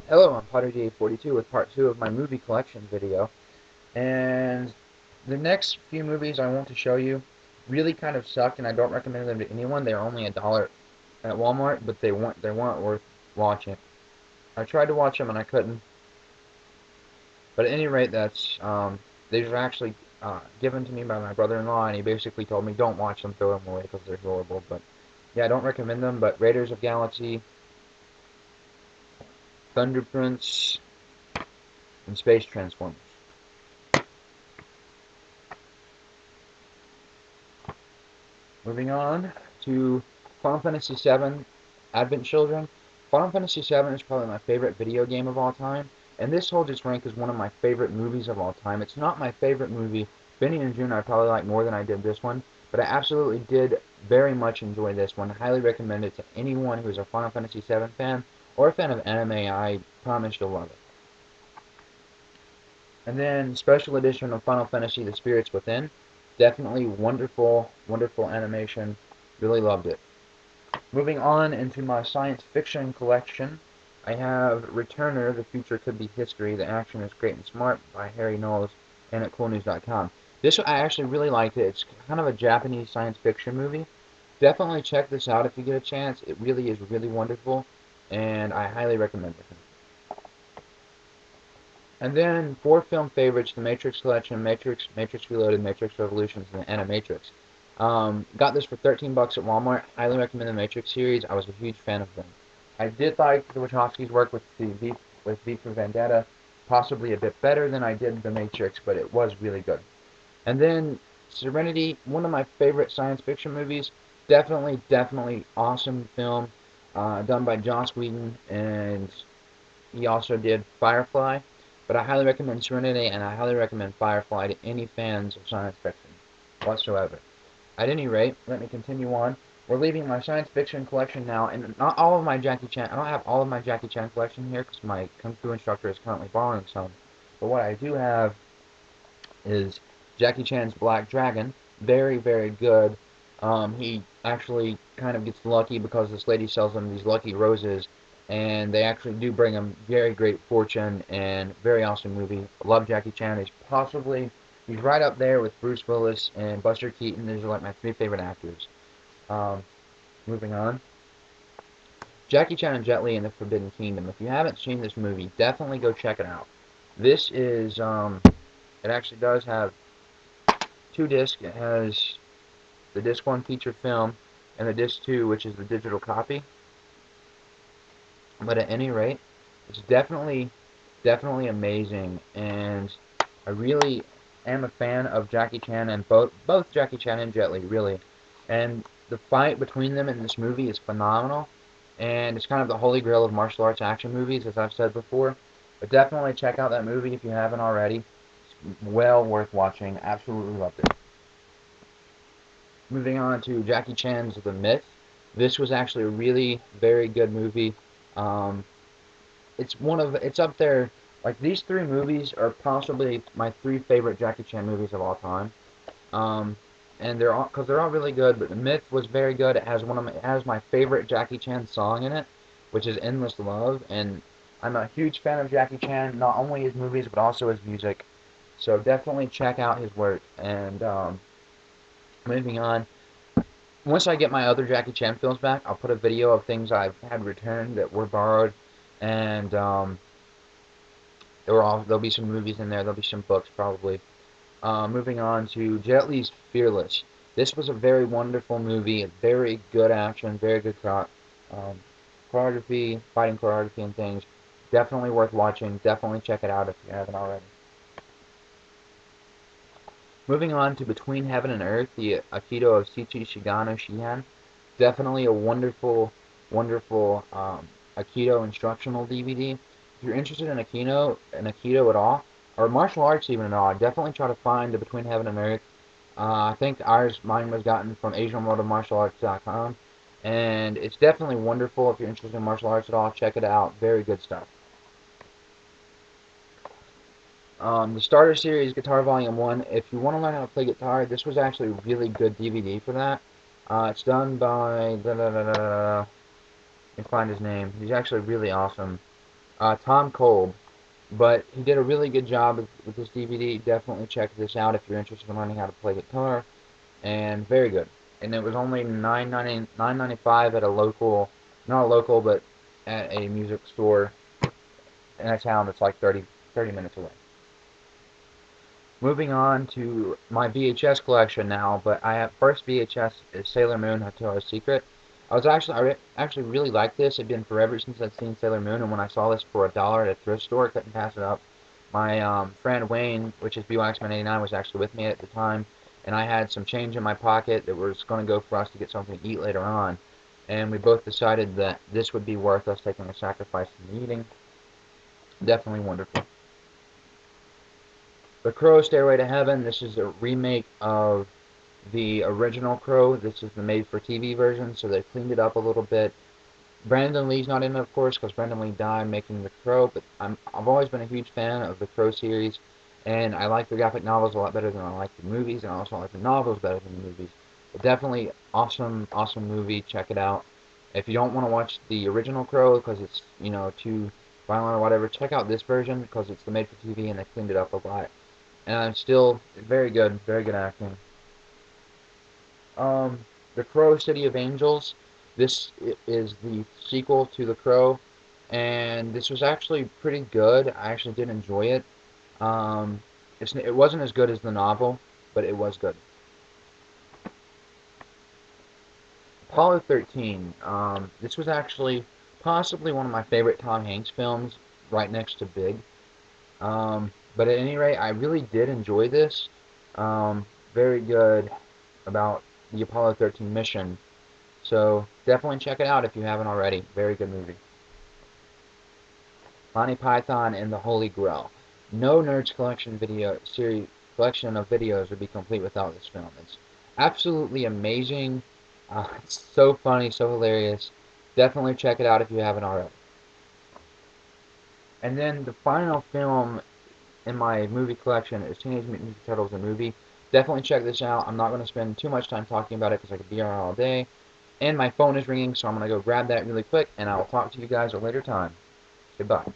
Hello, I'm PotterJ42 with part 2 of my movie collection video, and the next few movies I want to show you really kind of suck, and I don't recommend them to anyone. They're only $1 at Walmart, but they weren't worth watching. I tried to watch them and I couldn't, but at any rate, these were actually given to me by my brother-in-law, and he basically told me don't watch them, throw them away because they're horrible. But yeah, I don't recommend them. But Raiders of Galaxy, Thunder Prince, and Space Transformers. Moving on to Final Fantasy VII Advent Children. Final Fantasy VII is probably my favorite video game of all time, and this holds its rank as one of my favorite movies of all time. It's not my favorite movie. Benny and June I probably like more than I did this one, but I absolutely did very much enjoy this one. I highly recommend it to anyone who's a Final Fantasy VII fan or a fan of anime. I promise you'll love it. And then Special Edition of Final Fantasy The Spirits Within. Definitely wonderful, wonderful animation. Really loved it. Moving on into my science fiction collection, I have Returner, The Future Could Be History, The Action is Great and Smart by Harry Knowles and at CoolNews.com. This I actually really liked it. It's kind of a Japanese science fiction movie. Definitely check this out if you get a chance. It really is really wonderful, and I highly recommend it. And then four film favorites: The Matrix Collection, Matrix, Matrix Reloaded, Matrix Revolutions, and Animatrix. Got this for 13 bucks at Walmart. Highly recommend the Matrix series. I was a huge fan of them. I did like the Wachowskis' work with V for Vendetta, possibly a bit better than I did The Matrix, but it was really good. And then Serenity, one of my favorite science fiction movies. Definitely, definitely awesome film, done by Joss Whedon, and he also did Firefly. But I highly recommend Serenity, and I highly recommend Firefly to any fans of science fiction whatsoever. At any rate, let me continue on. We're leaving my science fiction collection now, and not all of my Jackie Chan. I don't have all of my Jackie Chan collection here because my Kung Fu instructor is currently borrowing some. But what I do have is Jackie Chan's Black Dragon. Very, very good. He actually kind of gets lucky because this lady sells him these lucky roses, and they actually do bring him very great fortune, and very awesome movie. Love Jackie Chan. He's right up there with Bruce Willis and Buster Keaton. These are like my three favorite actors. Um, Moving on. Jackie Chan and Jet Li in the Forbidden Kingdom. If you haven't seen this movie, definitely go check it out. This is, it actually does have two discs. It has the disc 1 feature film and the disc 2, which is the digital copy. But at any rate, it's definitely, definitely amazing, and I really am a fan of Jackie Chan and both Jackie Chan and Jet Li, really. And the fight between them in this movie is phenomenal, and it's kind of the holy grail of martial arts action movies, as I've said before. But definitely check out that movie if you haven't already. It's well worth watching. Absolutely loved it. Moving on to Jackie Chan's The Myth. This was actually a really very good movie. Um, it's up there. Like, these three movies are possibly my three favorite Jackie Chan movies of all time. Um, and they're all really good. But The Myth was very good. It has my favorite Jackie Chan song in it, which is Endless Love. And I'm a huge fan of Jackie Chan, not only his movies but also his music. So definitely check out his work. And moving on. Once I get my other Jackie Chan films back, I'll put a video of things I've had returned that were borrowed, and there'll be some movies in there. There'll be some books probably. Moving on to Jet Li's Fearless. This was a very wonderful movie. Very good action. Very good choreography, fighting choreography, and things. Definitely worth watching. Definitely check it out if you haven't already. Moving on to Between Heaven and Earth, the Aikido of Shichi Shigano Shihan. Definitely a wonderful, wonderful Aikido instructional DVD. If you're interested in Aikido at all, or martial arts even at all, definitely try to find the Between Heaven and Earth. I think mine was gotten from AsianWorldOfMartialArts.com, and it's definitely wonderful if you're interested in martial arts at all. Check it out. Very good stuff. The Starter Series Guitar Volume 1, if you want to learn how to play guitar, this was actually a really good DVD for that. It's done by, let me find his name. He's actually really awesome. Tom Kolb. But he did a really good job with this DVD. Definitely check this out if you're interested in learning how to play guitar. And very good. And it was only $9.95 at a local, not a local, but at a music store in a town that's like 30 minutes away. Moving on to my VHS collection now, but I have first VHS is Sailor Moon Hoto's Secret. I actually really like this. It'd been forever since I'd seen Sailor Moon, and when I saw this for $1 at a thrift store, I couldn't pass it up. My friend Wayne, which is BYX-Man89, was actually with me at the time, and I had some change in my pocket that was going to go for us to get something to eat later on, and we both decided that this would be worth us taking a sacrifice in eating. Definitely wonderful. The Crow Stairway to Heaven. This is a remake of the original Crow. This is the made-for-TV version, so they cleaned it up a little bit. Brandon Lee's not in it, of course, because Brandon Lee died making The Crow, but I've always been a huge fan of the Crow series, and I like the graphic novels a lot better than I like the movies, and I also like the novels better than the movies. But definitely awesome, awesome movie. Check it out. If you don't want to watch the original Crow because it's, too violent or whatever, check out this version because it's the made-for-TV and they cleaned it up a lot. And still very good acting. The Crow City of Angels. This is the sequel to The Crow, and this was actually pretty good. I actually did enjoy it. Um, it wasn't as good as the novel, but it was good. Apollo 13. This was actually possibly one of my favorite Tom Hanks films, right next to Big. But at any rate, I really did enjoy this. Very good about the Apollo 13 mission. So definitely check it out if you haven't already. Very good movie. Monty Python and the Holy Grail. No Nerds collection of videos would be complete without this film. It's absolutely amazing. It's so funny, so hilarious. Definitely check it out if you haven't already. And then the final film in my movie collection is Teenage Mutant Ninja Turtles the movie. Definitely check this out. I'm not going to spend too much time talking about it because I could be here all day. And my phone is ringing, so I'm going to go grab that really quick, and I will talk to you guys at a later time. Goodbye.